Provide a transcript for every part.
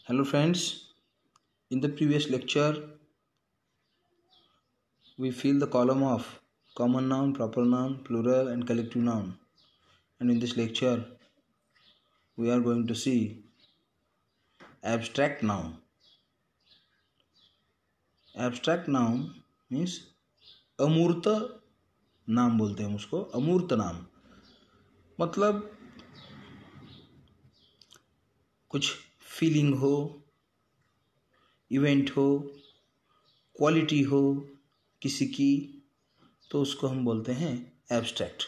Hello friends, in the previous lecture we fill the column of common noun, proper noun, plural and collective noun, and in this lecture we are going to see abstract noun. Abstract noun means अमूर्त नाम बोलते हैं उसको, अमूर्त नाम मतलब कुछ feeling हो, इवेंट हो, क्वालिटी हो किसी की, तो उसको हम बोलते हैं एब्स्ट्रैक्ट।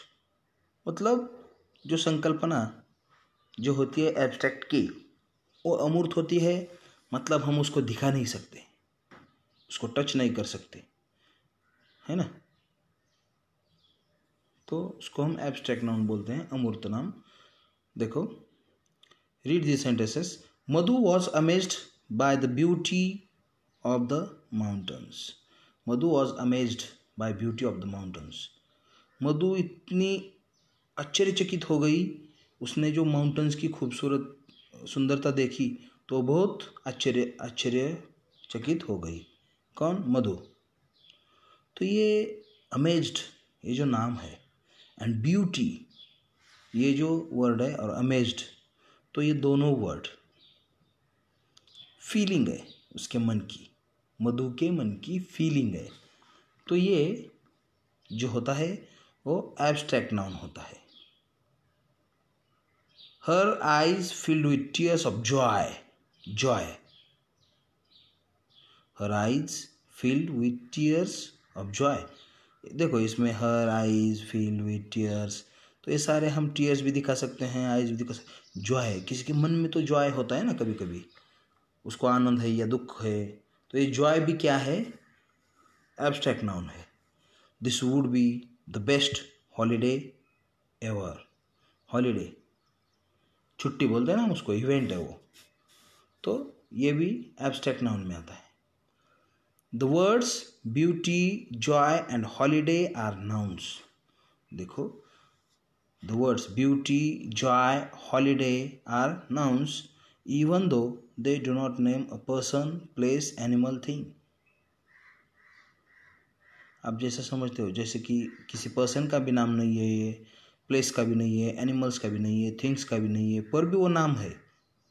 मतलब जो संकल्पना जो होती है एब्स्ट्रैक्ट की वो अमूर्त होती है, मतलब हम उसको दिखा नहीं सकते, उसको टच नहीं कर सकते, है ना। तो उसको हम एब्स्ट्रैक्ट नाउन बोलते हैं, अमूर्त नाम। देखो, read this sentences. Madhu was amazed by the beauty of the mountains. Madhu was amazed by beauty of the mountains. Madhu इतनी आश्चर्यचकित हो गई, उसने जो माउंटेन्स की खूबसूरत सुंदरता देखी तो बहुत आश्चर्यचकित हो गई। कौन? मधु। तो ये अमेज्ड ये जो नाम है एंड ब्यूटी ये जो वर्ड है और अमेज्ड, तो ये दोनों वर्ड फीलिंग है उसके मन की, मधु के मन की फीलिंग है। तो ये जो होता है वो एब्स्ट्रैक्ट नाउन होता है। Her eyes filled with tears of joy. Joy. Her eyes filled with tears of joy. देखो, इसमें her eyes filled with tears, तो ये सारे हम tears भी दिखा सकते हैं, eyes भी दिखा सकते हैं। joy, किसी के मन में तो joy होता है ना, कभी कभी उसको आनंद है या दुख है, तो ये joy भी क्या है? abstract noun है। This would be the best holiday ever. holiday छुट्टी बोलते हैं ना उसको, इवेंट है वो, तो ये भी एब्स्ट्रैक्ट नाउन में आता है। The words beauty, joy and holiday are nouns. देखो, the words beauty, joy, holiday are nouns even though they do not name a person, place, animal, thing. आप जैसा समझते हो, जैसे कि किसी पर्सन का भी नाम नहीं है, ये प्लेस का भी नहीं है, एनिमल्स का भी नहीं है, थिंग्स का भी नहीं है, पर भी वो नाम है।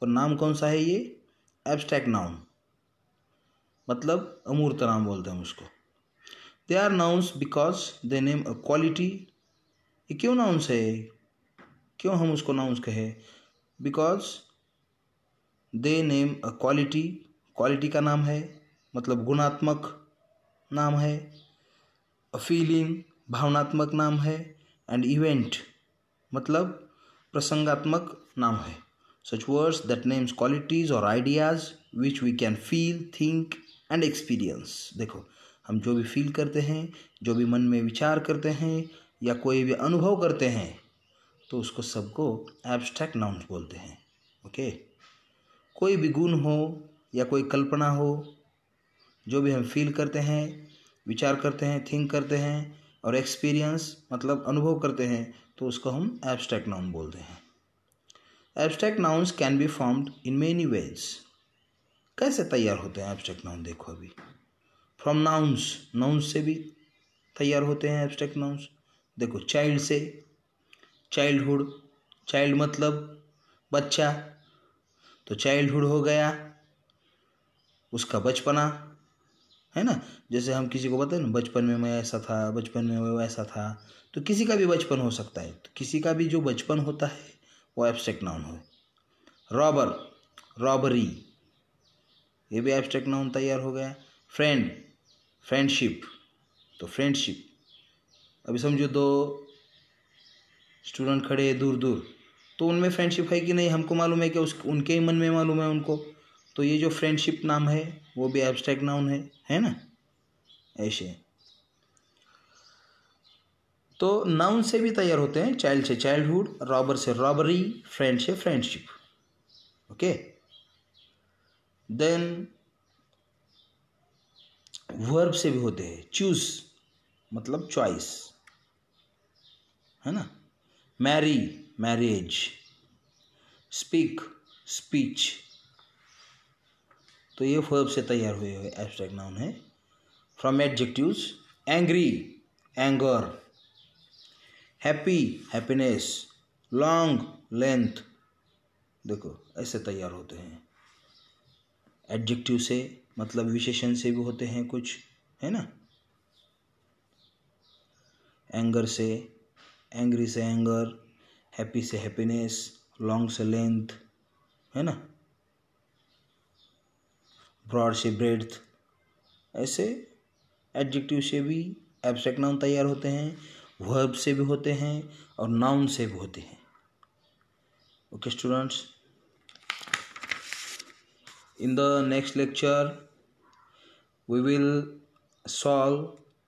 पर नाम कौन सा है? ये एब्स्ट्रैक्ट नाउन, मतलब अमूर्त नाम बोलते हैं उसको। They are nouns because they name a quality. ये क्यों नाउन्स है? क्यों हम उसको नाउन्स कहे? Because they name a quality, quality का नाम है, मतलब गुणात्मक नाम है। अ फीलिंग, भावनात्मक नाम है। एंड इवेंट, मतलब प्रसंगात्मक नाम है। Such words that names qualities और ideas which we can feel, think and experience. देखो, हम जो भी फील करते हैं, जो भी मन में विचार करते हैं या कोई भी अनुभव करते हैं, तो उसको सबको एब्स्ट्रैक्ट नाउन्स बोलते हैं। ओके, कोई भी गुण हो या कोई कल्पना हो, जो भी हम फील करते हैं, विचार करते हैं, थिंक करते हैं और एक्सपीरियंस मतलब अनुभव करते हैं, तो उसको हम एब्स्ट्रैक्ट नाउन बोलते हैं। Abstract nouns can be formed in many ways. कैसे तैयार होते हैं एब्स्ट्रैक्ट नाउन? देखो, अभी फ्रॉम नाउन्स, नाउन्स से भी तैयार होते हैं एब्स्ट्रैक्ट नाउन्स। देखो, चाइल्ड से, चाइल्डहुड, चाइल्ड मतलब बच्चा, तो चाइल्डहुड हो गया उसका बचपना, है ना। जैसे हम किसी को बताएं ना, बचपन में मैं ऐसा था, बचपन में मैं वैसा था, तो किसी का भी बचपन हो सकता है। तो किसी का भी जो बचपन होता है वो एब्स्ट्रैक्ट नाउन हो। रॉबर, रॉबरी, ये भी एब्स्ट्रैक्ट नाउन तैयार हो गया। फ्रेंड, फ्रेंडशिप, तो फ्रेंडशिप। अभी समझो दो स्टूडेंट खड़े हैं दूर दूर, तो उनमें फ्रेंडशिप है कि नहीं हमको मालूम है कि उनके ही मन में मालूम है उनको, तो ये जो फ्रेंडशिप नाम है वो भी एब्स्ट्रैक्ट नाउन है ना। ऐसे तो नाउन से भी तैयार होते हैं, चाइल्ड से चाइल्डहुड, रॉबर से रॉबरी, फ्रेंड से फ्रेंडशिप। ओके, देन वर्ब से भी होते हैं। चूज मतलब चॉइस, है ना। Marry, marriage. Speak, speech. तो ये वर्ब से तैयार हुए हुए एब्स्ट्रैक्ट नाउन है। From adjectives, angry, anger, happy, happiness, long, length, देखो ऐसे तैयार होते हैं। एडजेक्टिव से मतलब विशेषण से भी होते हैं कुछ, है ना। एंगर से, एंग्री से एंगर, हैप्पी से हैप्पीनेस, लॉन्ग से लेंथ, है ना, ब्रॉड से ब्रेड्थ, ऐसे एडजेक्टिव से भी एब्स्ट्रैक्ट नाउन तैयार होते हैं, वर्ब से भी होते हैं और नाउन से भी होते हैं। Okay students, in the next lecture we will solve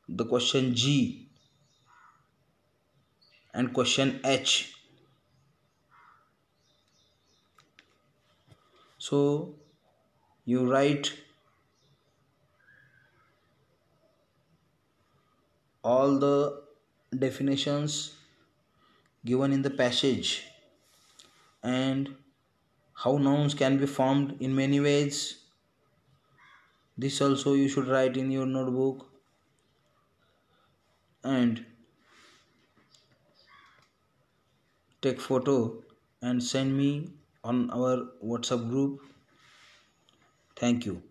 the question G and question H. So you write all the definitions given in the passage and how nouns can be formed in many ways. This also you should write in your notebook, and take photo and send me on our WhatsApp group. Thank you.